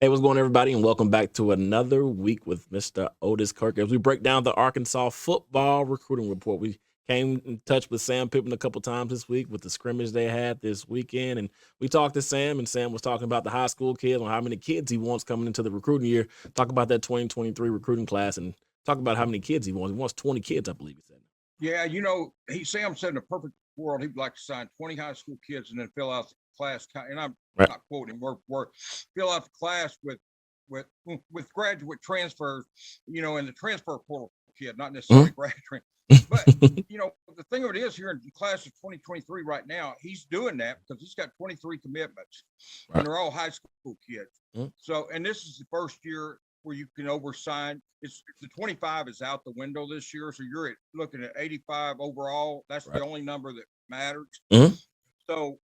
Hey, what's going on, everybody, and welcome back to another week with Mr. Otis Kirk as we break down the Arkansas football recruiting report. We came in touch with Sam Pittman a couple times this week with the scrimmage they had this weekend, and we talked to Sam, and Sam was talking about the high school kids and how many kids he wants coming into the recruiting year. Talk about that 2023 recruiting class and talk about how many kids he wants. He wants 20 kids, I believe he said. Yeah, Sam said in a perfect world, he'd like to sign 20 high school kids and then fill out the class. And I'm Right. not quoting word for word, fill out the class with with graduate transfers, in the transfer portal kid, not necessarily graduate. But the thing of it is, here in the class of 2023 right now, he's doing that because he's got 23 commitments, and Right. they're all high school kids. Mhm. So, and this is the first year where you can oversign. It's the 25 is out the window this year, so you're looking at 85 overall. That's the Right. only number that matters. Mhm. So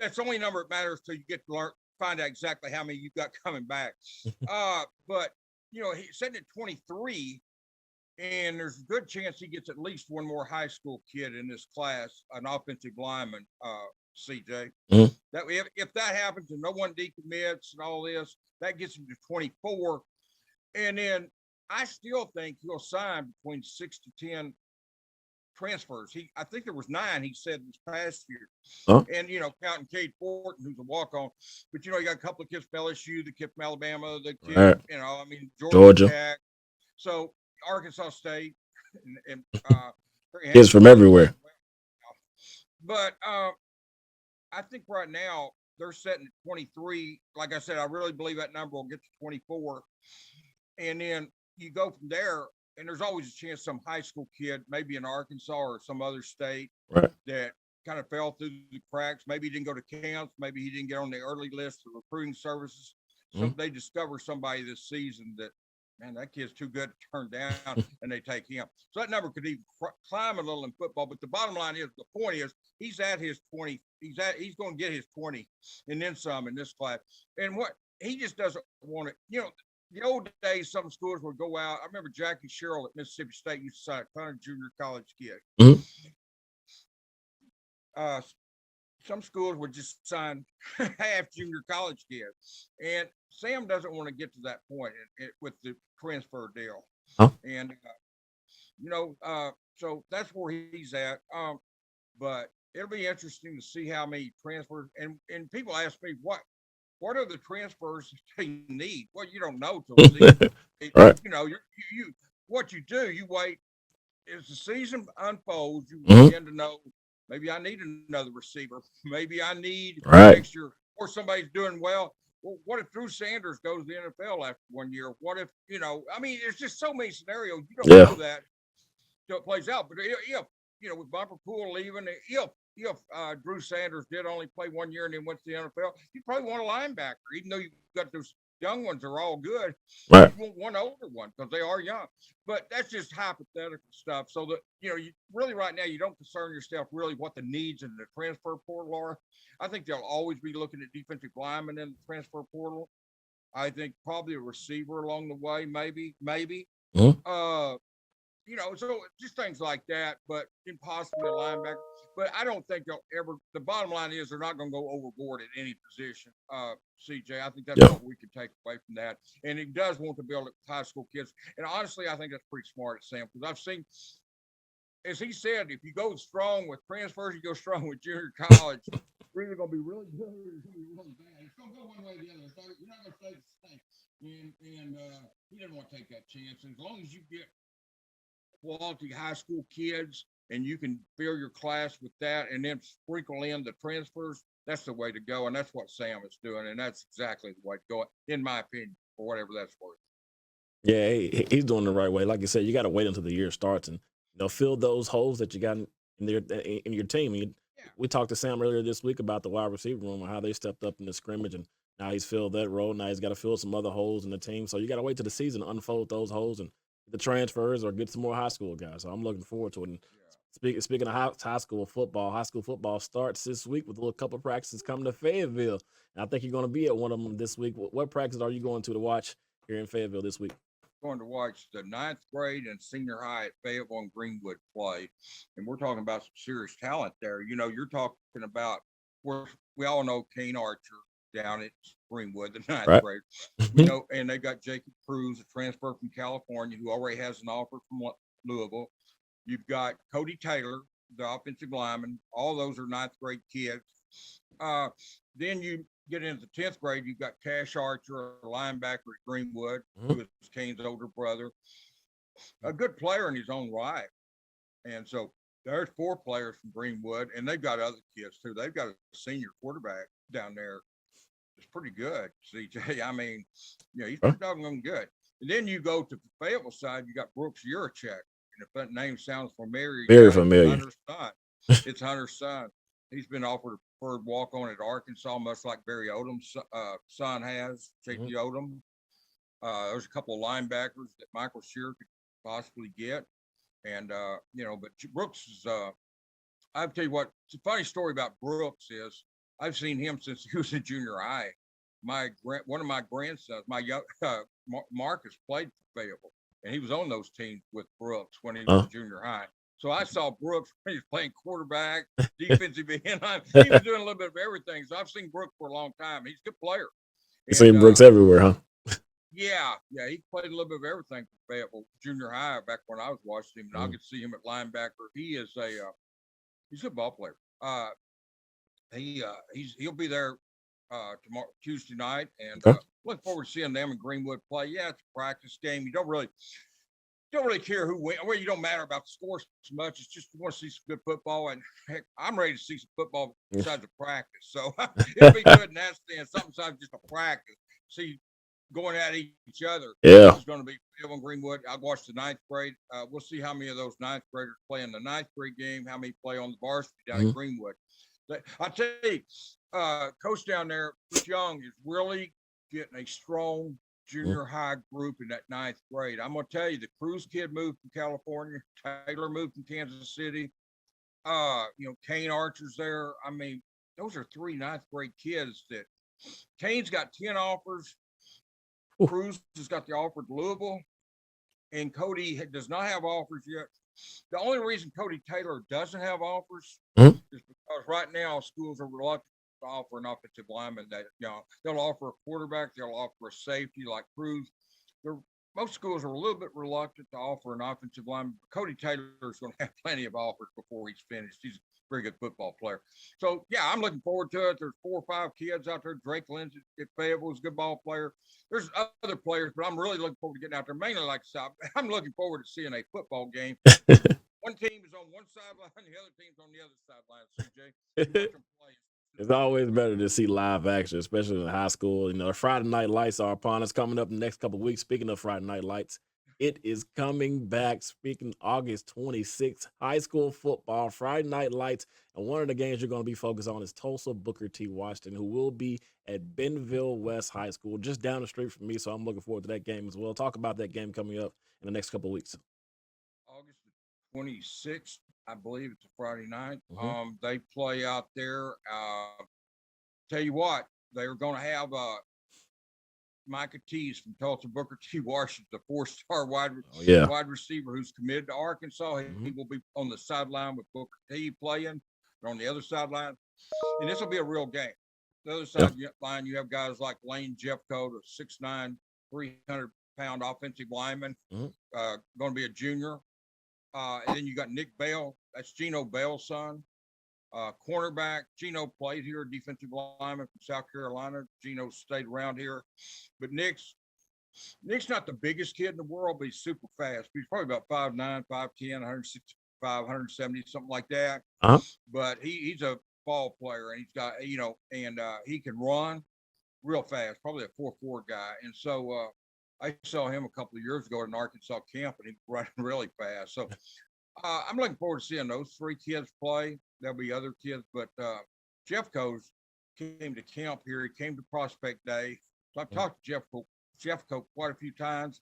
that's the only number that matters till you get to find out exactly how many you've got coming back. But he's sitting at 23, and there's a good chance he gets at least one more high school kid in this class, an offensive lineman. CJ, Mhm. that if that happens and no one decommits and all this, that gets him to 24, and then I still think he'll sign between 6 to 10 transfers. I think there was 9 he said this past year, Huh? and counting Cade Fortin, who's a walk on, but you got a couple of kids from LSU, the kid from Alabama, the kid, Right. Georgia Georgia. Tech, so Arkansas State, and Kids from everywhere. but I think right now they're setting at 23. Like I said, I really believe that number will get to 24, and then you go from there. And there's always a chance some high school kid, maybe in Arkansas or some other state, Right. that kind of fell through the cracks. Maybe he didn't go to camps. Maybe he didn't get on the early list of recruiting services. So Mhm. they discover somebody this season that, man, that kid's too good to turn down, and they take him. So that number could even climb a little in football. But the bottom line is, the point is, he's at his 20. He's going to get his 20 and then some in this class. And what he just doesn't want it. The old days, some schools would go out. I remember Jackie Sherrill at Mississippi State used to sign a ton of junior college kids. Mhm. Uh, some schools would just sign half junior college kids, and Sam doesn't want to get to that point with the transfer deal. Huh? And so that's where he's at. But it'll be interesting to see how many transfers. And people ask me what are the transfers they need? Well, you don't know till the season. Right. You what you do, you wait as the season unfolds, you Mhm. begin to know, maybe I need another receiver. Maybe I need Right. next year, or somebody's doing well. Well, what if Drew Sanders goes to the NFL after one year? What if, I mean, there's just so many scenarios. You don't Yeah. know that till it plays out. But if with Bumper Pool leaving, if Drew Sanders did only play one year and then went to the NFL, you probably want a linebacker, even though you've got those young ones are all good. Right. You want one older one because they are young. But that's just hypothetical stuff. So that you really right now you don't concern yourself really what the needs in the transfer portal are. I think they'll always be looking at defensive linemen in the transfer portal. I think probably a receiver along the way, maybe. Mhm. Uh, so just things like that, but impossibly a linebacker. But I don't think they'll ever. The bottom line is they're not going to go overboard at any position. CJ, I think that's Yeah. what we can take away from that. And he does want to build it with high school kids. And honestly, I think that's pretty smart at Sam, because I've seen, as he said, if you go strong with transfers, you go strong with junior college. It's either going to be really good or it's going to be really bad. It's going to go one way or the other. You're not going to stay the same. And he doesn't want to take that chance. And as long as you get quality high school kids and you can fill your class with that and then sprinkle in the transfers, that's the way to go. And that's what Sam is doing. And that's exactly the way to go, in my opinion, for whatever that's worth. Yeah, he's doing the right way. Like you said, you got to wait until the year starts and fill those holes that you got in your team. Yeah. We talked to Sam earlier this week about the wide receiver room and how they stepped up in the scrimmage, and now he's filled that role. Now he's got to fill some other holes in the team. So you got to wait till the season to unfold those holes and the transfers or get some more high school guys. So I'm looking forward to it. And Yeah. speaking of high school football starts this week with a little couple practices coming to Fayetteville. And I think you're going to be at one of them this week. What practice are you going to watch here in Fayetteville this week? Going to watch the ninth grade and senior high at Fayetteville and Greenwood play. And we're talking about some serious talent there. You're talking about, we all know Kane Archer, down at Greenwood, the ninth Right. grade. We know, and they got Jacob Cruz, a transfer from California, who already has an offer from Louisville. You've got Cody Taylor, the offensive lineman. All those are ninth grade kids. Then you get into the 10th grade, you've got Cash Archer, a linebacker at Greenwood, who is Kane's older brother, a good player in his own right. And so there's 4 players from Greenwood, and they've got other kids too. They've got a senior quarterback down there. It's pretty good, CJ. I mean, he's pretty doggone good. And then you go to the Fayetteville side, you got Brooks Urachek. And if that name sounds familiar, Very familiar. Hunter's son. It's Hunter's son. He's been offered a preferred walk-on at Arkansas, much like Barry Odom's son has, JT Odom. There's a couple of linebackers that Michael Shear could possibly get. And, but Brooks is, I'll tell you what, it's a funny story about Brooks is I've seen him since he was in junior high. One of my grandsons, Marcus, played for Fayetteville, and he was on those teams with Brooks when he was in junior high. So I saw Brooks when he was playing quarterback, defensive end. He was doing a little bit of everything. So I've seen Brooks for a long time. He's a good player. You've seen Brooks everywhere, huh? Yeah, he played a little bit of everything for Fayetteville junior high back when I was watching him. And I could see him at linebacker. He's a ball player. He'll be there tomorrow, Tuesday night, and look forward to seeing them in Greenwood play. Yeah, it's a practice game. You don't really care who wins. Well, you don't matter about the score so much. It's just you want to see some good football, and heck, I'm ready to see some football besides a practice. So it'll be good in that sense. Something besides just a practice. See, going at each other. Yeah, it's going to be Fayetteville Greenwood. I've watched the ninth grade. We'll see how many of those ninth graders play in the ninth grade game. How many play on the varsity down at Greenwood. I tell you, coach down there, Coach Young, is really getting a strong junior high group in that ninth grade. I'm going to tell you, the Cruz kid moved from California. Taylor moved from Kansas City. Kane Archer's there. I mean, those are 3 ninth grade kids that Kane's got 10 offers. Cruz has got the offer to Louisville, and Cody does not have offers yet. The only reason Cody Taylor doesn't have offers is because right now schools are reluctant to offer an offensive lineman. That they'll offer a quarterback, they'll offer a safety like Cruz. Most schools are a little bit reluctant to offer an offensive lineman. Cody Taylor is going to have plenty of offers before he's finished. He's a very good football player. So yeah, I'm looking forward to it. There's 4 or 5 kids out there. Drake Lindsay at Fayetteville is a good ball player. There's other players, but I'm really looking forward to getting out there. Mainly, like I said, I'm looking forward to seeing a football game. One team is on one sideline, the other team's on the other sideline. CJ, you watch them play. It's always better to see live action, especially in high school. Friday Night Lights are upon us coming up in the next couple of weeks. Speaking of Friday Night Lights, it is coming back. Speaking August 26th, high school football, Friday Night Lights. And one of the games you're going to be focused on is Tulsa Booker T. Washington, who will be at Bentonville West High School, just down the street from me. So I'm looking forward to that game as well. Talk about that game coming up in the next couple of weeks. August 26th, I believe it's a Friday night. They play out there. Tell you what, they're going to have Micah Tees from Tulsa Booker T. Washington, the 4-star wide receiver who's committed to Arkansas. He will be on the sideline with Booker T playing. They're on the other sideline. And this will be a real game. The other sideline, you have guys like Lane Jeffcoat, a 6'9", 300-pound offensive lineman, going to be a junior. And then you got Nick Bell. That's Geno Bell's son. Cornerback. Geno played here, defensive lineman from South Carolina. Geno stayed around here. But Nick's not the biggest kid in the world, but he's super fast. He's probably about 5'9", 5'10", 165, 170, something like that. But he's a ball player, and he's got, he can run real fast, probably a 4'4" guy. And so I saw him a couple of years ago at an Arkansas camp, and he was running really fast. So I'm looking forward to seeing those 3 kids play. There'll be other kids, but Jeff Coase came to camp here. He came to Prospect Day. So I've talked to Jeff Coase quite a few times.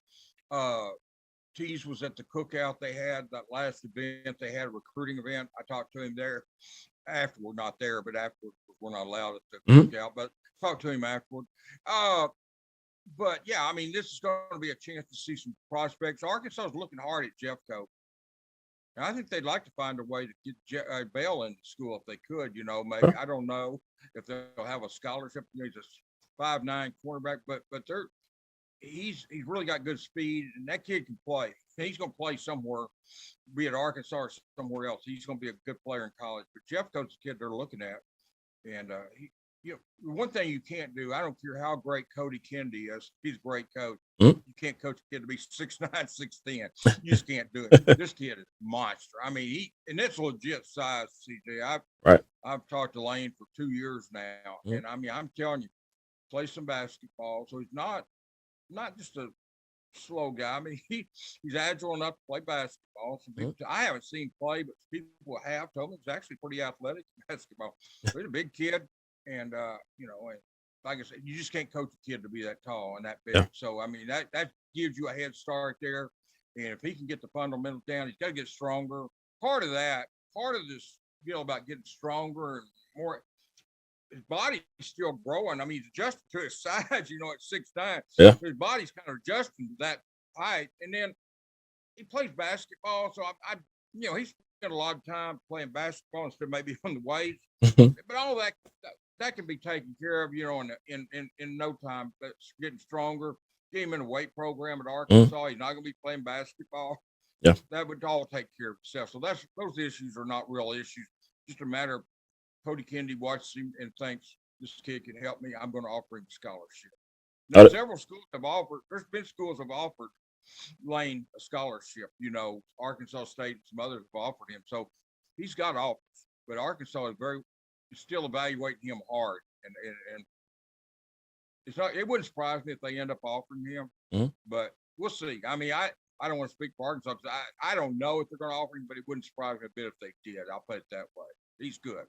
Tees was at the cookout they had, that last event. They had a recruiting event. I talked to him there. After we're not there, but after we're not allowed at the cookout. But talked to him afterward. But yeah, I mean, this is going to be a chance to see some prospects. Arkansas is looking hard at Jeff Coase. And I think they'd like to find a way to get Bell into school if they could. Maybe Sure. I don't know if they'll have a scholarship. He's a 5'9" quarterback, but he's really got good speed, and that kid can play. He's going to play somewhere, be it Arkansas or somewhere else. He's going to be a good player in college. But Jeff Coates, the kid they're looking at, and one thing you can't do. I don't care how great Cody Kennedy is. He's a great coach. Mm. You can't coach a kid to be 6'9", 6'10". You just can't do it. This kid is a monster. I mean, and it's legit size, CJ. Right. I've talked to Lane for 2 years now, and I mean, I'm telling you, play some basketball. So he's not just a slow guy. I mean, he's agile enough to play basketball. Some people, I haven't seen play, but people have told me he's actually pretty athletic in basketball. So he's a big kid, and and like I said, you just can't coach a kid to be that tall and that big. Yeah. So I mean, that gives you a head start there. And if he can get the fundamentals down, he's got to get stronger. Part of this deal about getting stronger and more, his body's still growing. I mean, he's adjusted to his size, at 6'9". Yeah. So his body's kind of adjusting to that height. And then he plays basketball. So he spent a lot of time playing basketball instead of maybe on the weights. But all that can be taken care of, in no time. That's getting stronger. Get him in a weight program at Arkansas. He's not going to be playing basketball. Yeah. That would all take care of itself. So those issues are not real issues. Just a matter of Cody Kennedy watches him and thinks this kid can help me. I'm going to offer him a scholarship. Now, several schools have offered. There's been schools have offered Lane a scholarship. Arkansas State and some others have offered him. So he's got offers, but Arkansas is still evaluating him hard, and it's not. It wouldn't surprise me if they end up offering him, but we'll see. I mean, I don't want to speak for Arkansas. I don't know if they're going to offer him, but it wouldn't surprise me a bit if they did. I'll put it that way. He's good.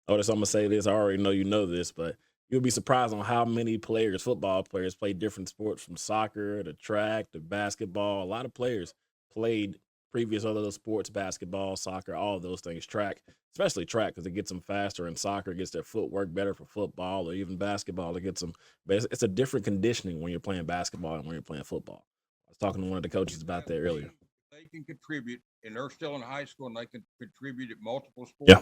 Otis, I'm gonna say this. I already know you know this, but you'll be surprised on how many football players, play different sports from soccer to track to basketball. A lot of players played previous other sports, basketball, soccer, all of those things. Track, especially track, because it gets them faster, and soccer gets their footwork better for football, or even basketball. It gets them. But it's a different conditioning when you're playing basketball and when you're playing football. I was talking to one of the coaches about that earlier. They can contribute, and they're still in high school, and they can contribute at multiple sports. Yeah.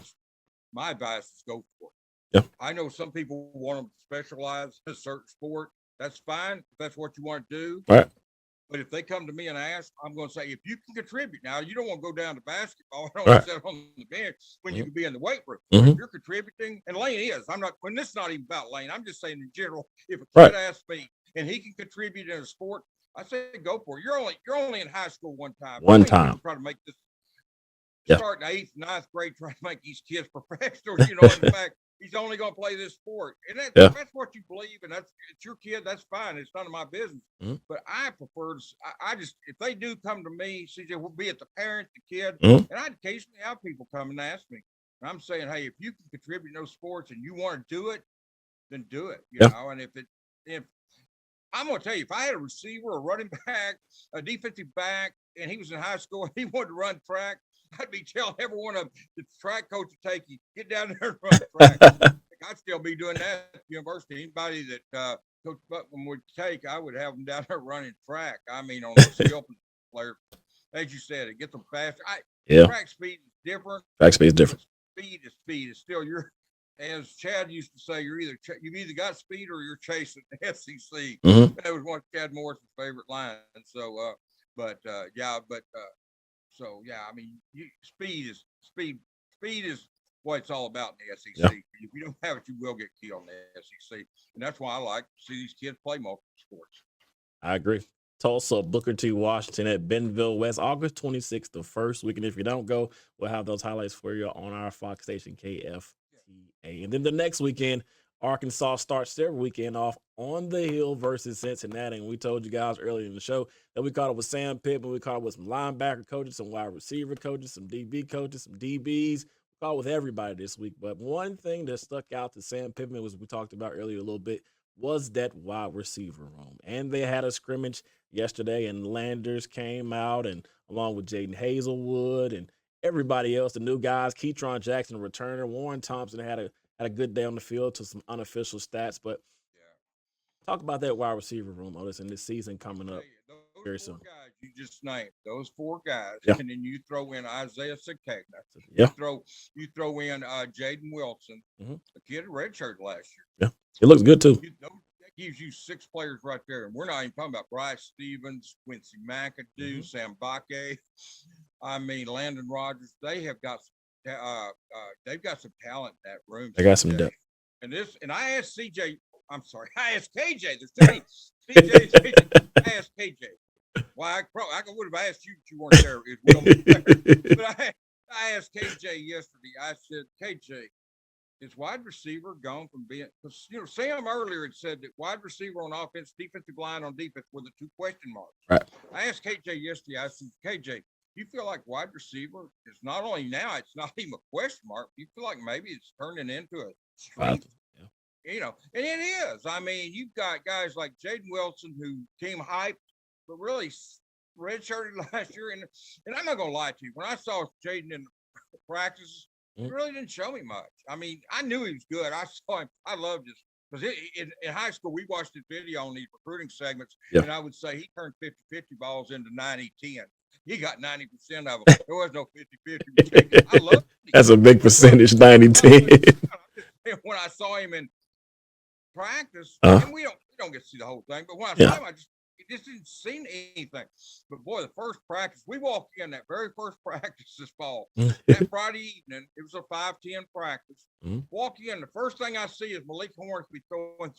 My advice is go for it. Yeah. I know some people want them to specialize in a certain sport. That's fine if that's what you want to do. Right. But if they come to me and ask, I'm going to say, if you can contribute, now you don't want to go down to basketball. I don't want to sit on the bench when you can be in the weight room. If you're contributing, and Lane is. When this is not even about Lane, I'm just saying in general. If a kid asks me and he can contribute in a sport, I say go for it. You're only in high school one time. Try to make this. Start in 8th, 9th grade trying to make these kids professionals, in fact, he's only going to play this sport. And that's what you believe, and it's your kid, that's fine. It's none of my business. But I prefer if they do come to me, CJ, will be it the parent, the kid, and I occasionally have people come and ask me. And I'm saying, hey, if you can contribute in those sports and you want to do it, then do it, know. And if I'm going to tell you, if I had a receiver, a running back, a defensive back, and he was in high school and he wanted to run track, I'd be telling everyone of the track coach to take you, get down there and run track. I'd still be doing that at the university. Anybody that Coach Buckman would take, I would have them down there running track. I mean, on the skill player, as you said, it gets them faster. Track speed is different. Track speed is different. Speed is speed. It's still as Chad used to say, you've either got speed or you're chasing the SEC. That was one of Chad Morrison's favorite lines. So, So I mean, speed is what it's all about in the SEC. Yeah. If you don't have it, you will get killed in the SEC, and that's why I like to see these kids play multiple sports. I agree. Tulsa, Booker T. Washington at Bentonville West, August 26th, the first weekend. If you don't go, we'll have those highlights for you on our Fox station, KFTA. And then the next weekend, Arkansas starts their weekend off on the Hill versus Cincinnati. And we told you guys earlier in the show that we caught up with Sam Pittman. We caught up with some linebacker coaches, some wide receiver coaches, some DB coaches, some DBs. We caught with everybody this week. But one thing that stuck out to Sam Pittman was we talked about earlier a little bit was that wide receiver room. And they had a scrimmage yesterday, and Landers came out, and along with Jaden Hazelwood and everybody else, the new guys, Keytron Jackson, returner, Warren Thompson had a good day on the field to some unofficial stats. But talk about that wide receiver room, Otis, in this season coming up very soon. Guys, you just named, those four guys, Yeah. and then you throw in Isaiah Sakegna, Yeah. you throw in Jaden Wilson, Mhm. the kid redshirt last year. Yeah. It looks good too. That gives you six players right there, and we're not even talking about Bryce Stevens, Quincy McAdoo, Sam Bakke. I mean, Landon Rogers. They have got they've got some talent in that room. They got some depth. And I asked CJ. I'm sorry, I asked KJ. There's too many CJ. I asked KJ. Well, I would have asked you, but you weren't there. But I asked KJ yesterday. I said, KJ, is wide receiver gone from being, because Sam earlier had said that wide receiver on offense, defensive line on defense were the two question marks. Right. I asked KJ yesterday. I said, KJ, you feel like wide receiver is not only now, it's not even a question mark. You feel like maybe it's turning into a strength. Yeah. And it is. I mean, you've got guys like Jaden Wilson who came hyped, but really redshirted last year. And I'm not gonna lie to you, when I saw Jaden in practice, he really didn't show me much. I mean, I knew he was good. I saw him. I loved his, because in high school, we watched his video on these recruiting segments, and I would say he turned 50-50 balls into 90-10. He got 90% of them. There was no 50-50. I love it. That's a big percentage, 90-10. When I saw him in practice, and we don't get to see the whole thing, but when I saw him, it just didn't seem anything. But boy, the first practice, we walked in that very first practice this fall. That Friday evening, it was a 5-10 practice. Walk in, the first thing I see is Malik Hornsby throwing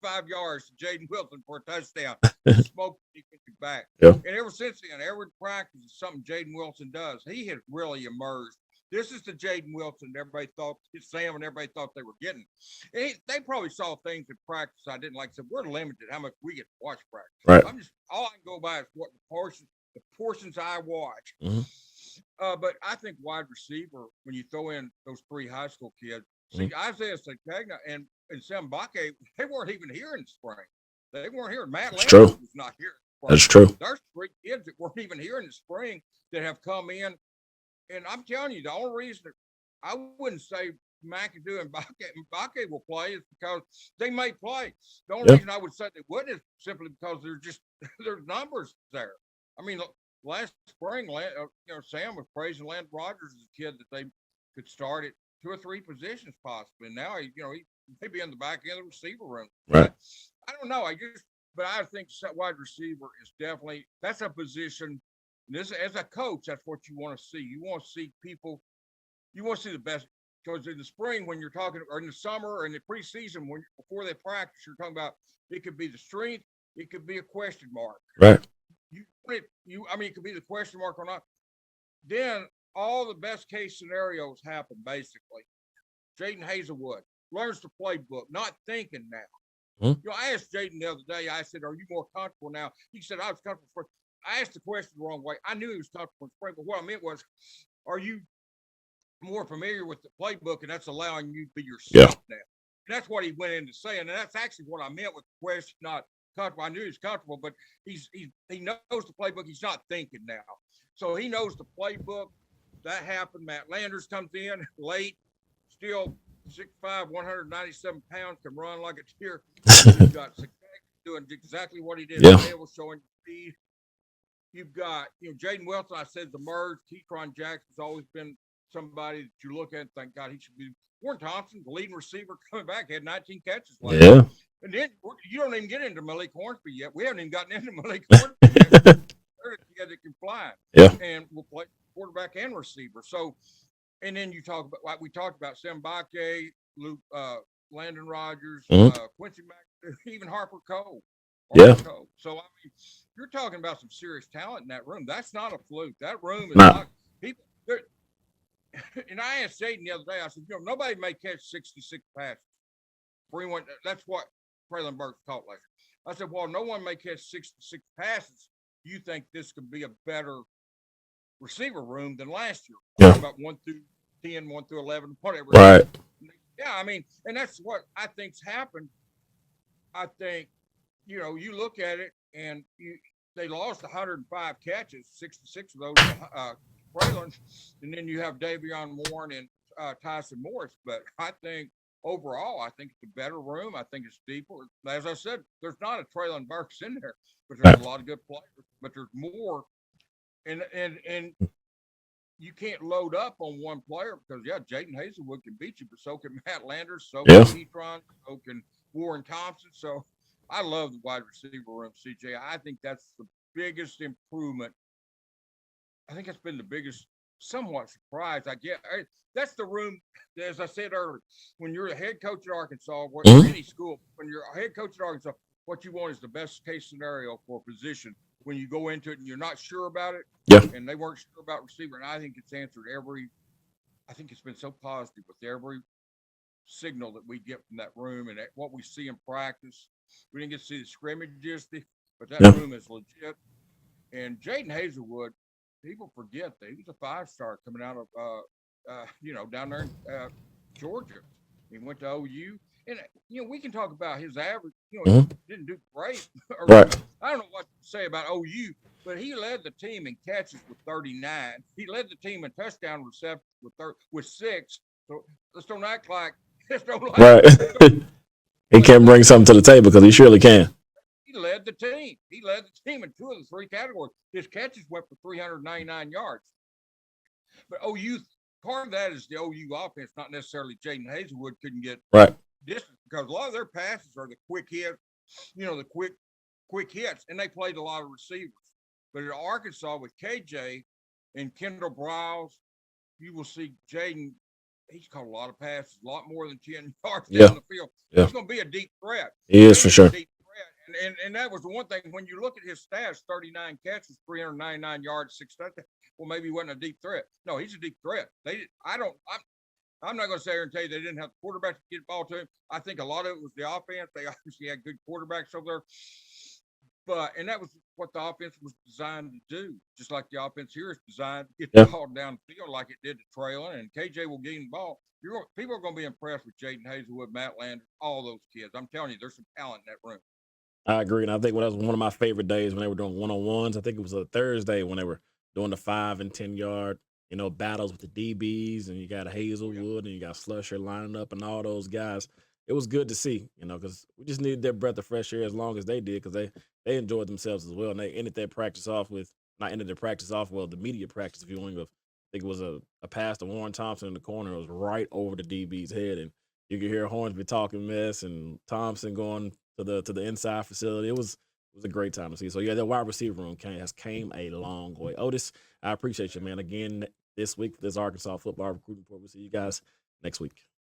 5 yards to Jaden Wilson for a touchdown. Smoke defensive back. Yeah. And ever since then, every practice is something Jaden Wilson does. He has really emerged. This is the Jaden Wilson everybody thought, Sam and everybody thought they were getting. And they probably saw things in practice I didn't like. So we're limited how much we get to watch practice. Right. All I can go by is what the portions I watch. But I think wide receiver, when you throw in those three high school kids, see Isaiah Sakegna and Sam Bakke, they weren't even here in the spring. They weren't here. Matt Landers was not here. That's true. There's three kids that weren't even here in the spring that have come in. And I'm telling you, the only reason I wouldn't say McAdoo and Bakke will play is because they may play. The only reason I would say they wouldn't is simply because there's numbers there. I mean, last spring, Sam was praising Landon Rogers as a kid that they could start at 2 or 3 positions possibly. And now he may be in the back end of the receiver room. Right. I don't know. But I think wide receiver is definitely, that's a position. This, as a coach, that's what you want to see. You want to see people. You want to see the best. Because in the spring, when you're talking, or in the summer, or in the preseason, before they practice, you're talking about it could be the strength, it could be a question mark. Right. It could be the question mark or not. Then all the best case scenarios happen. Basically, Jaden Hazelwood learns the playbook, not thinking now. I asked Jaden the other day. I said, "Are you more comfortable now?" He said, "I was comfortable for." I asked the question the wrong way. I knew he was comfortable in spring, but what I meant was, are you more familiar with the playbook, and that's allowing you to be yourself now? And that's what he went into saying, and that's actually what I meant with the question, not comfortable. I knew he was comfortable, but he knows the playbook. He's not thinking now. So he knows the playbook. That happened. Matt Landers comes in late, still 6'5", 197 pounds, can run like a deer. You've got doing exactly what he did. Was showing speed. You've got, Jaden Wilson, I said, the merge. Keytron Jackson's always been somebody that you look at and think, God, he should be. Warren Thompson, the leading receiver, coming back, had 19 catches last year. And then you don't even get into Malik Hornsby yet. We haven't even gotten into Malik Hornsby yet. They're a kid that can fly. And we'll play quarterback and receiver. So, and then you talk about, like we talked about, Sam Bakke, Landon Rogers, Quincy McAdoo, even Harper Cole. So, I mean, you're talking about some serious talent in that room. That's not a fluke. That room is not people. And I asked Jaden the other day, I said, nobody may catch 66 passes. That's what Traylon Burks caught last year. I said, well, no one may catch 66 passes. You think this could be a better receiver room than last year? About 1 through 10, 1 through 11, whatever. Right. Yeah, I mean, and that's what I think's happened. I think, you look at it, and they lost 105 catches, 66 of those Traylon, and then you have Davion Warren and Tyson Morris. But I think overall, I think it's a better room. I think it's deeper. As I said, there's not a Traylon Burks in there, but there's Right. a lot of good players. But there's more, and you can't load up on one player because Jaden Hazelwood can beat you, but so can Matt Landers, so Yeah. can Petron, so can Warren Thompson. So I love the wide receiver room, CJ. I think that's the biggest improvement. I think it's been the biggest, somewhat surprise. That's the room, as I said earlier, when you're a head coach at Arkansas, or any school, when you're a head coach at Arkansas, what you want is the best case scenario for a position. When you go into it and you're not sure about it, Yeah. and they weren't sure about receiver, and I think it's answered I think it's been so positive with every signal that we get from that room and what we see in practice. We didn't get to see the scrimmages, but that room is legit. And Jaden Hazelwood, people forget that he was a 5-star coming out of down there in Georgia. He went to OU, and we can talk about his average. He didn't do great. Right. I don't know what to say about OU, but he led the team in catches with 39. He led the team in touchdown receptions with 6. So let's don't act like right. He can bring something to the table because he surely can. He led the team. He led the team in 2 of the 3 categories. His catches went for 399 yards. But OU, part of that is the OU offense, not necessarily Jaden Hazelwood couldn't get distance because a lot of their passes are the quick hits, the quick hits, and they played a lot of receivers. But at Arkansas with KJ and Kendall Browse, you will see Jaden. He's caught a lot of passes, a lot more than 10 yards down the field. Yeah. He's going to be a deep threat. He is for sure. And that was the one thing when you look at his stats: 39 catches, 399 yards, 6 touchdowns. Well, maybe he wasn't a deep threat. No, he's a deep threat. I'm not going to sit here and tell you they didn't have the quarterback to get the ball to him. I think a lot of it was the offense. They obviously had good quarterbacks over there. And that was what the offense was designed to do, just like the offense here is designed to get the ball down the field like it did to Traylon, and KJ will gain the ball. People are going to be impressed with Jaden Hazelwood, Matt Landers, all those kids. I'm telling you, there's some talent in that room. I agree, and I think that was one of my favorite days when they were doing one-on-ones. I think it was a Thursday when they were doing the 5 and 10 yard, battles with the DBs, and you got Hazelwood and you got Slusher lining up and all those guys. It was good to see, because we just needed their breath of fresh air as long as they did, because they enjoyed themselves as well, and they ended their practice off with the media practice, if you want to. I think it was a pass to Warren Thompson in the corner. It was right over the DB's head, and you could hear Hornsby talking mess and Thompson going to the inside facility. It was a great time to see. So the wide receiver room has came a long way. Otis, I appreciate you, man. Again, this week, this Arkansas football recruiting report. We'll see you guys next week.